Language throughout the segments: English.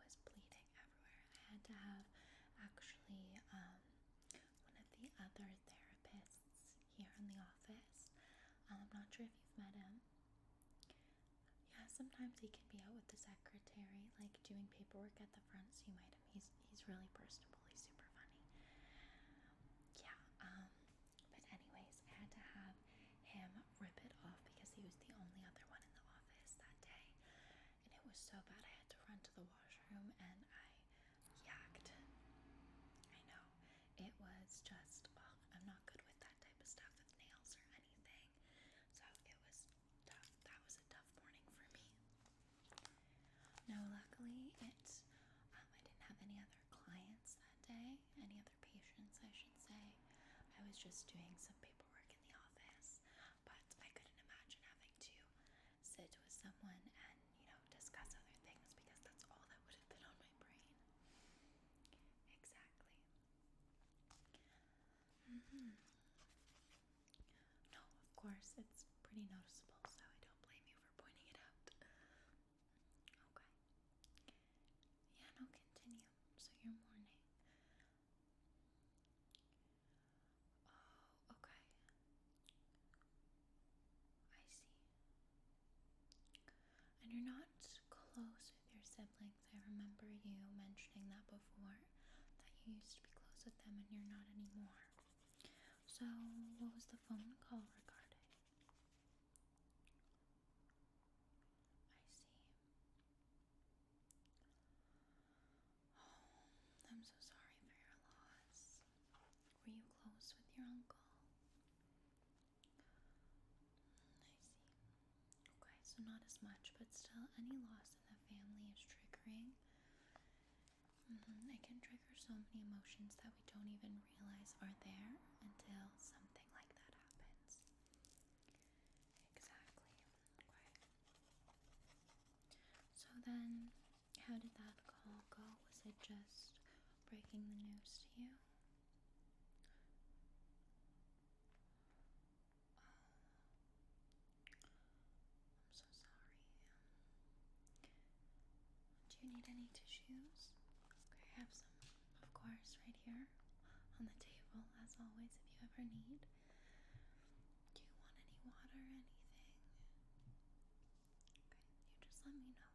was bleeding everywhere. I had to have actually one of the other therapists here in the office. I'm not sure if you've met him. Yeah, sometimes he can be out with the secretary, like doing paperwork at the front, so you might him. He's really personable. He's super funny. Yeah. But anyways, I had to have him rip it off because he was the only other one in the office that day, and it was so bad. I had to run to the washroom and I yacked. I know. It was just, I'm not good with that type of stuff with nails or anything. So it was tough. That was a tough morning for me. No, luckily I didn't have any other clients that day, any other patients, I should say. I was just doing some paperwork in the office, but I couldn't imagine having to sit with someone and, discuss other things because that's all that would have been on my brain. Exactly. No, of course, it's pretty noticeable, so I don't blame you for pointing it out. Okay. Yeah, no, continue. So your morning. Oh, okay. I see. And you're not close with your siblings. I remember you mentioning that before, that you used to be close with them and you're not anymore. So, what was the phone call regarding? I see. Oh, I'm so sorry for your loss. Were you close with your uncle? I see. Okay, so not as much, but still, any loss in the family is triggering. It can trigger so many emotions that we don't even realize are there until something like that happens. Exactly. Okay. So then, how did that call go? Was it just breaking the news to you? Oh, I'm so sorry. Do you need any tissues? Okay, I have some, of course, right here on the table, as always, if you ever need. Do you want any water or anything? Okay, you just let me know.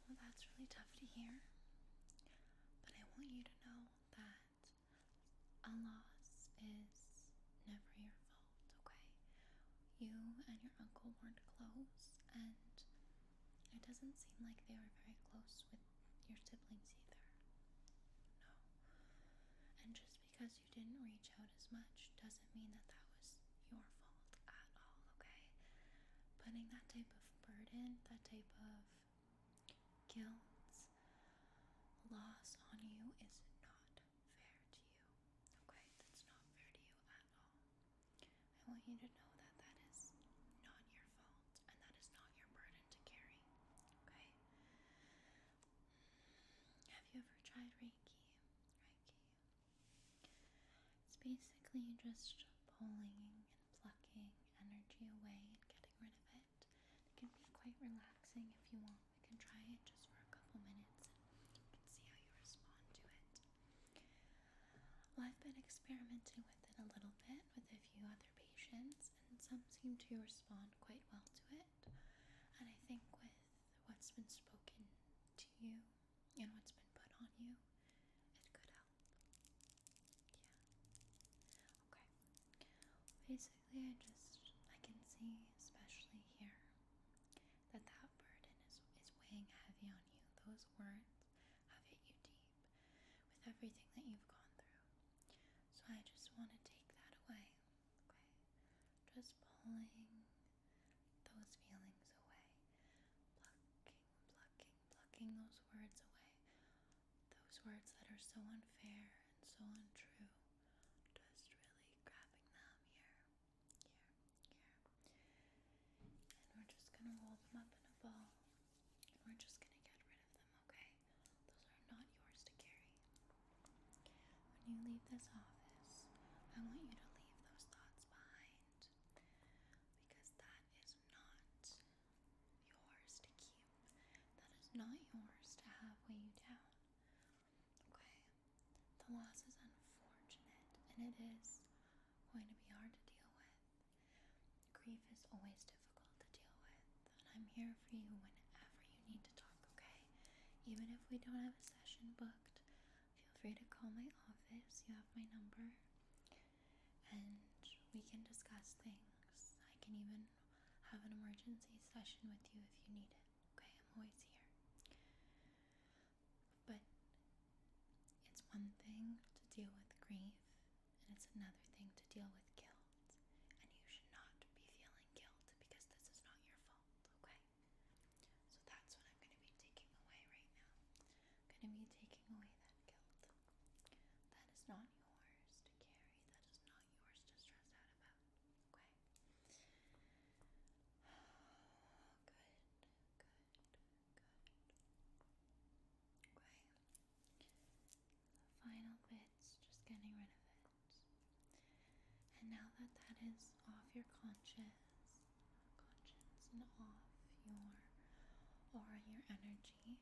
Well, that's really tough to hear, but I want you to know that a loss is never your fault, okay? You and your uncle weren't close, and it doesn't seem like they were very close with your siblings either. No. And just because you didn't reach out as much doesn't mean that that was your fault at all, okay? Putting that type of burden, that type of guilt, loss on you is not fair to you, okay? That's not fair to you at all. I want you to know that that is not your fault and that is not your burden to carry, okay? Have you ever tried Reiki? It's basically just pulling and plucking energy away and getting rid of it. It can be quite relaxing if you want. We can try it just for a couple minutes and you can see how you respond to it. Well, I've been experimenting with it a little bit with a few other patients, and some seem to respond quite well to it. And I think with what's been spoken to you and what's been put on you, it could help. Yeah. Okay. Basically, I can see, especially here, that burden is weighing heavy on you. Those words have hit you deep with everything that you've gone through. So I just want to take that away. Okay. Just pulling those feelings away. Plucking those words away. Those words that are so unfair and so untrue. Just really grabbing them here. And we're just gonna roll them up in a ball. And we're just gonna get rid of them, okay? Those are not yours to carry. When you leave this office, I want you to leave those thoughts behind. Because that is not yours to keep. not yours to have weigh you down. Okay? The loss is unfortunate and it is going to be hard to deal with. Grief is always difficult to deal with, and I'm here for you whenever you need to talk, okay? Even if we don't have a session booked, feel free to call my office. You have my number, and we can discuss things. I can even have an emergency session with you if you need it, okay? I'm always here. But it's one thing to deal with grief, and it's another thing to deal with guilt. And you should not be feeling guilt because this is not your fault, okay? So that's what I'm going to be taking away right now. I'm going to be taking away that guilt. That is not yours to carry. That is not yours to stress out about, okay? Good, good, good. Okay. The final bit's just getting rid of it. And now that that is off your conscience and off your aura, your energy,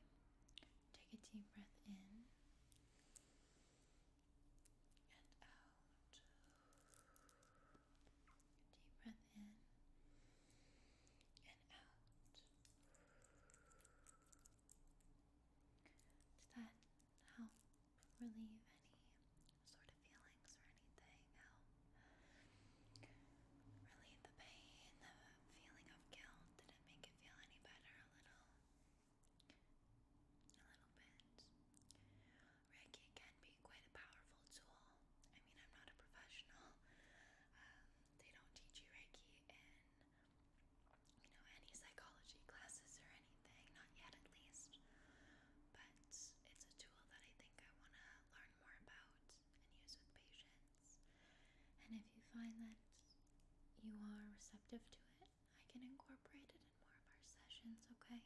take a deep breath in and out. Deep breath in and out. Does that help relieve any sort of feelings or anything? Help relieve the pain, the feeling of guilt? Did it make it feel any better? A little bit. Reiki can be quite a powerful tool. I mean, I'm not a professional. They don't teach you Reiki in, any psychology classes or anything. Not yet, at least. But it's a tool that I think I want to learn more about and use with patients. And if you find that you are receptive to it, I can incorporate it in more of our sessions, okay?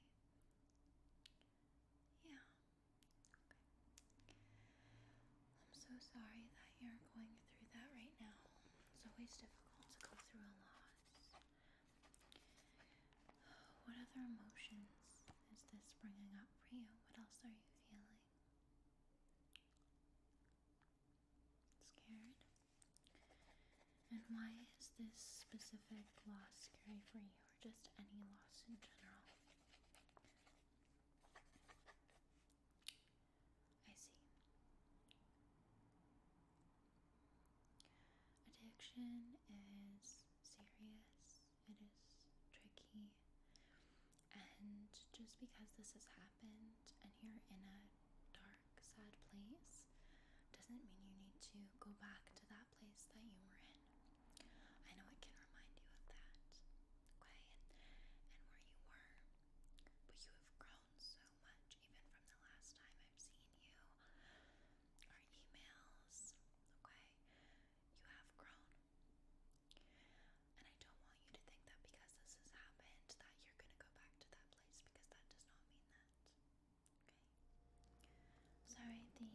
Yeah. Okay. I'm so sorry that you're going through that right now. It's always difficult to go through a loss. What other emotions is this bringing up for you? What else are you feeling? Scared? And why is this specific loss scary for you, or just any loss in general? I see. Addiction is serious, it is tricky, and just because this has happened and you're in a dark, sad place doesn't mean you need to go back to that place that you were in. I know it can remind you of that, okay, and where you were, but you have grown so much even from the last time I've seen you, our emails, okay? You have grown. And I don't want you to think that because this has happened that you're going to go back to that place, because that does not mean that, okay? Sorry, the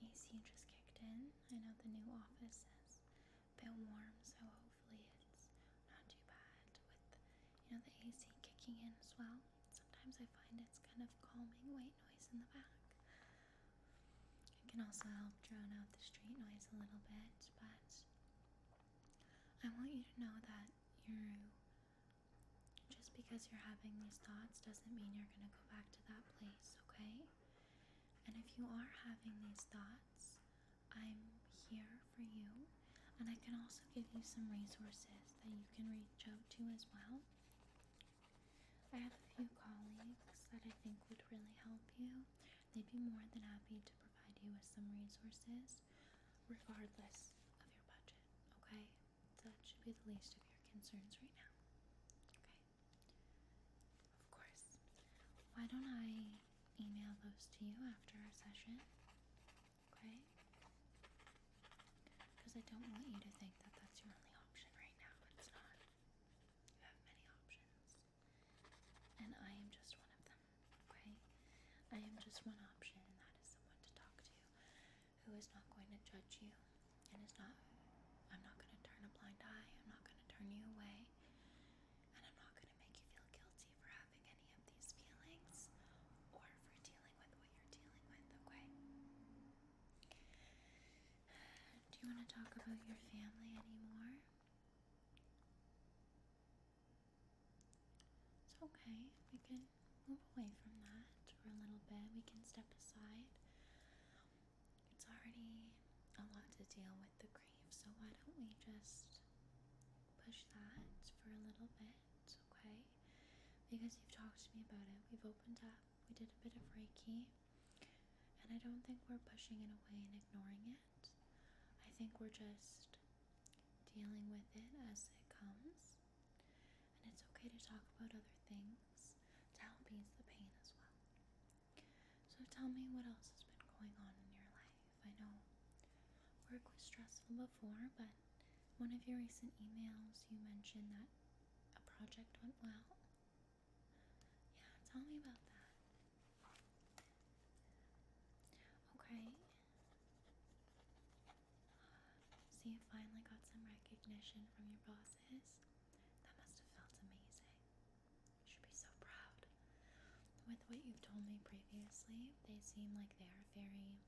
AC just kicked in. I know the new office is a bit warm, so hopefully it's not too bad with, the AC kicking in as well. Sometimes I find it's kind of calming white noise in the back. It can also help drown out the street noise a little bit, but I want you to know that just because you're having these thoughts doesn't mean you're going to go back to that place, okay? And if you are having these thoughts, I'm here for you, and I can also give you some resources that you can reach out to as well. I have a few colleagues that I think would really help you. They'd be more than happy to provide you with some resources, regardless of your budget, okay? That should be the least of your concerns right now, okay? Of course. Why don't I email those to you after our session, okay? Because I don't want you to think that that's your only option right now. It's not. You have many options. And I am just one of them, okay? I am just one option, and that is someone to talk to who is not going to judge you and I'm not going to turn a blind eye. I'm not going to turn you away. And I'm not going to make you feel guilty for having any of these feelings talk about your family anymore? It's okay. We can move away from that for a little bit. We can step aside. It's already a lot to deal with the grief, so why don't we just push that for a little bit, okay? Because you've talked to me about it. We've opened up. We did a bit of Reiki. And I don't think we're pushing it away and ignoring it. I think we're just dealing with it as it comes. And it's okay to talk about other things to help ease the pain as well. So tell me what else has been going on in your life. I know work was stressful before, but one of your recent emails you mentioned that a project went well. Yeah, tell me about that. Okay. So you finally got some recognition from your bosses? That must have felt amazing. You should be so proud. With what you've told me previously, they seem like they are very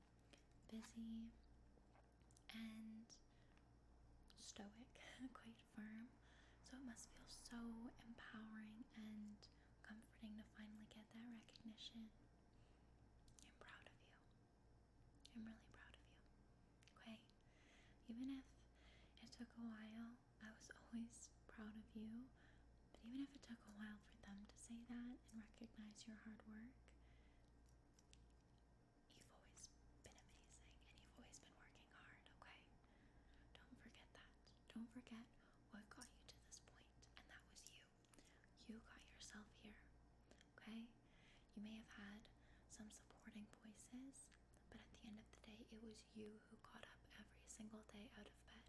busy and stoic, quite firm. So it must feel so empowering and comforting to finally get that recognition. I'm proud of you. I'm really proud of you. Okay? Even if it took a while, I was always proud of you. But even if it took a while for them to say that and recognize your hard work, you've always been amazing and you've always been working hard, okay? Don't forget that. Don't forget what got you to this point, and that was you. You got yourself here, okay? You may have had some supporting voices, but at the end of the day, it was you who got up every single day out of bed.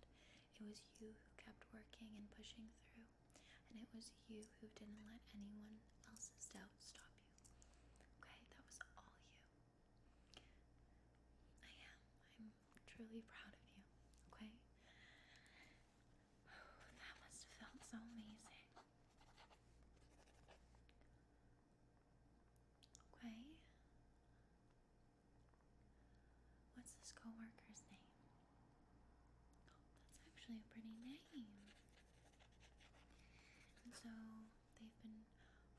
It was you who kept working and pushing through. And it was you who didn't let anyone else's doubts stop you. Okay? That was all you. I am. I'm truly proud of you. Okay? That must have felt so amazing. Okay? What's this coworker's name? That's actually a pretty name. And so they've been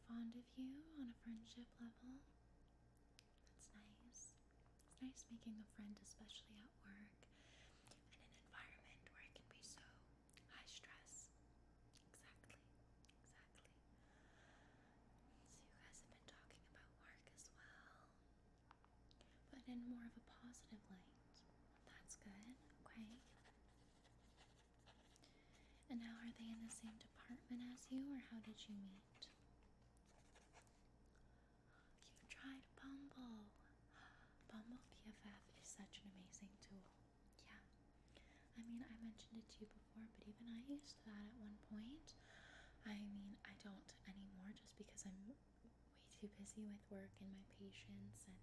fond of you on a friendship level. That's nice. It's nice making a friend, especially at work, in an environment where it can be so high stress. Exactly. Exactly. So you guys have been talking about work as well, but in more of a positive light. That's good. Okay. And now are they in the same department as you, or how did you meet? You tried Bumble. Bumble BFF is such an amazing tool. Yeah. I mean, I mentioned it to you before, but even I used that at one point. I mean, I don't anymore just because I'm way too busy with work and my patients, and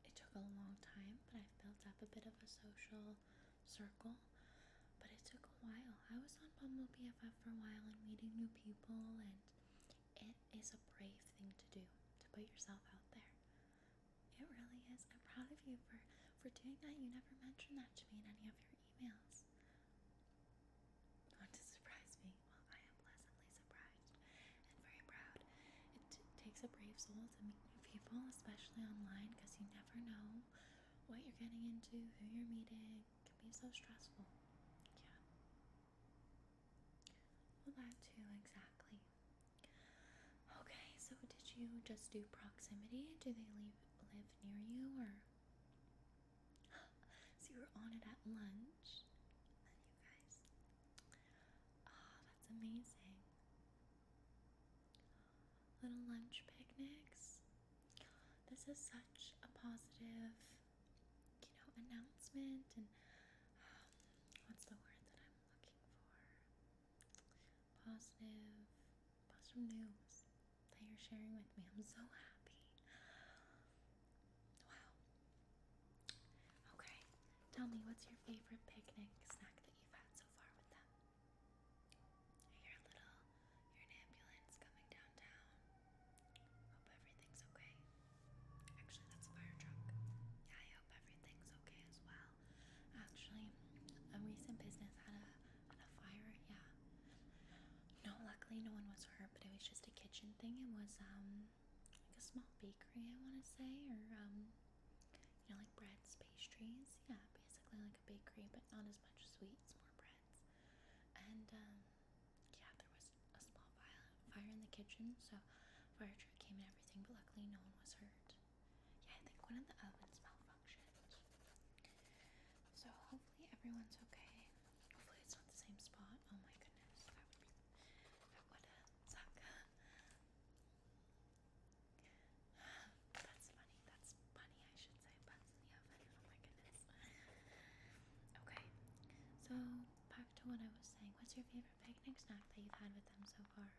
it took a long time, but I've built up a bit of a social circle. But it took a while. I was on Bumble BFF for a while and meeting new people, and it is a brave thing to do, to put yourself out there. It really is. I'm proud of you for doing that. You never mentioned that to me in any of your emails. You want to surprise me? Well, I am pleasantly surprised and very proud. It takes a brave soul to meet new people, especially online, because you never know what you're getting into, who you're meeting. It can be so stressful. Yeah. Well, that too, exactly. Okay, so did you just do proximity? Do they live near you, or? So you were on it at lunch? You guys. Oh, that's amazing. Little lunch picnics. This is such a positive, announcement, and what's the word that I'm looking for? Positive news that you're sharing with me. I'm so happy. Wow. Okay. Tell me, what's your favorite picnic snack that you've had so far with them? You're an ambulance coming downtown. Hope everything's okay. Actually, that's a fire truck. Yeah, I hope everything's okay as well. Actually, luckily no one was hurt, but it was just a kitchen thing. It was like a small bakery, I want to say, or like breads, pastries. Yeah, basically like a bakery, but not as much sweets, more breads. And yeah, there was a small fire in the kitchen, so fire truck came and everything, but luckily no one was hurt. Yeah, I think one of the ovens malfunctioned. So hopefully everyone's okay. Hopefully it's not the same spot. Oh my goodness, that would suck. That's funny. That's funny, I should say. Buns in the oven. Oh my goodness. Okay, so back to what I was saying. What's your favorite picnic snack that you've had with them so far?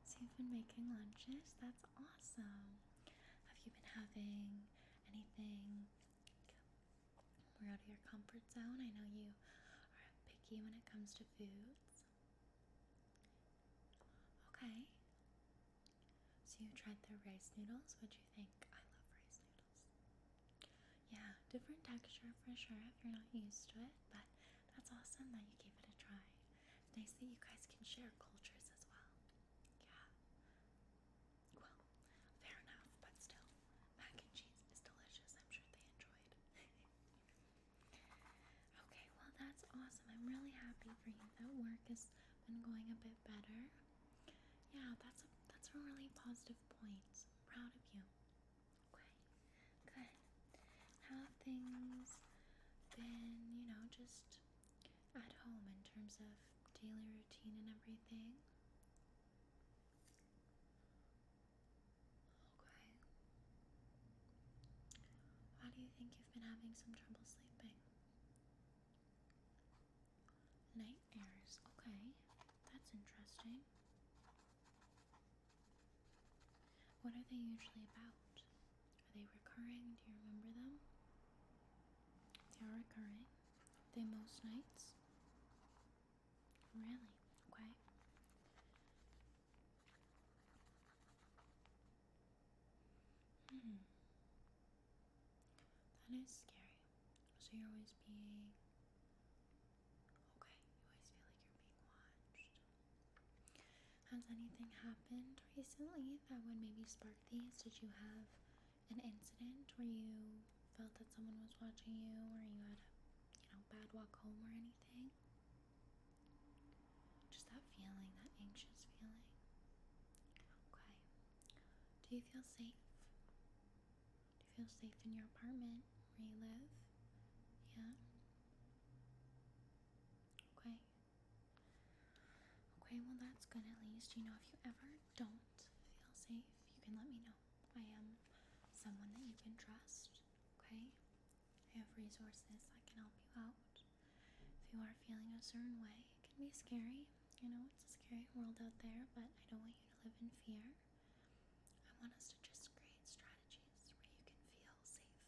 So you've been making lunches? That's awesome. Have you been having anything more out of your comfort zone? I know you are picky when it comes to foods. Okay. So you tried their rice noodles. What'd you think? I love rice noodles. Yeah, different texture for sure if you're not used to it, but that's awesome that you gave it a try. It's nice that you guys can share cultures as well. Yeah. Well, fair enough, but still, mac and cheese is delicious. I'm sure they enjoyed. Okay, well that's awesome. I'm really happy for you that work has been going a bit better. Yeah, that's a really positive point. I'm proud of you. Okay, good. How have things been, just at home in terms of daily routine and everything? Okay. Why do you think you've been having some trouble sleeping? Nightmares. Okay, that's interesting. What are they usually about? Are they recurring? Do you remember them? They are recurring. They most nights? Really? Okay. Hmm. That is scary. So you're always being. Okay, you always feel like you're being watched. Has anything happened recently that would maybe spark these? Did you have an incident where you felt that someone was watching you, or you had a, bad walk home or anything? Just that feeling, that anxious feeling. Okay. Do you feel safe? Do you feel safe in your apartment where you live? Yeah? Okay. Okay, well that's good at least. If you ever don't feel safe, you can let me know. I am someone that you can trust, okay? I have resources that can help you out. If you are feeling a certain way, it can be scary. It's a scary world out there, but I don't want you to live in fear. I want us to just create strategies where you can feel safe.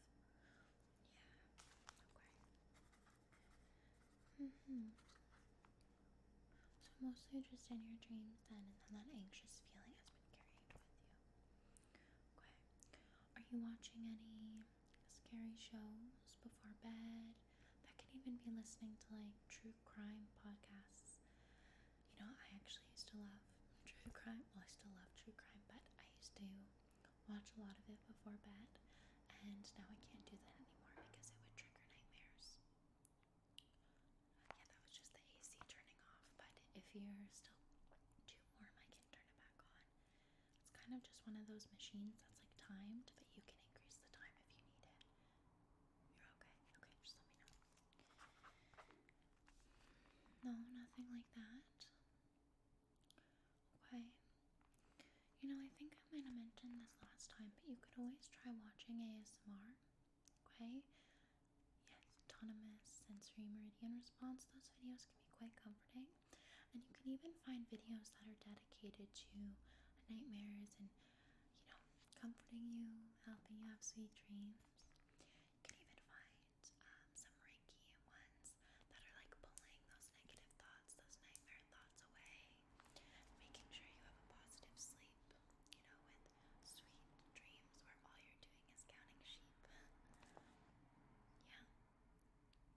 Yeah, okay. So mostly just in your dreams then, and then that anxious feeling has been carried with you. Okay. Are you watching any scary shows before bed? That can even be listening to like true crime podcasts. I actually used to love true crime. Well, I still love true crime, but I used to watch a lot of it before bed, and now I can't do that anymore because it would trigger nightmares. Yeah, that was just the AC turning off, but if you're still too warm, I can turn it back on. It's kind of just one of those machines that's like timed, but you can increase the time if you need it. You're okay? Okay, just let me know. No, nothing like that. Okay. I think I might have mentioned this last time, but you could always try watching ASMR. Okay? Yes, autonomous sensory meridian response. Those videos can be quite comforting. And you can even find videos that are dedicated to nightmares and, comforting you, helping you have sweet dreams.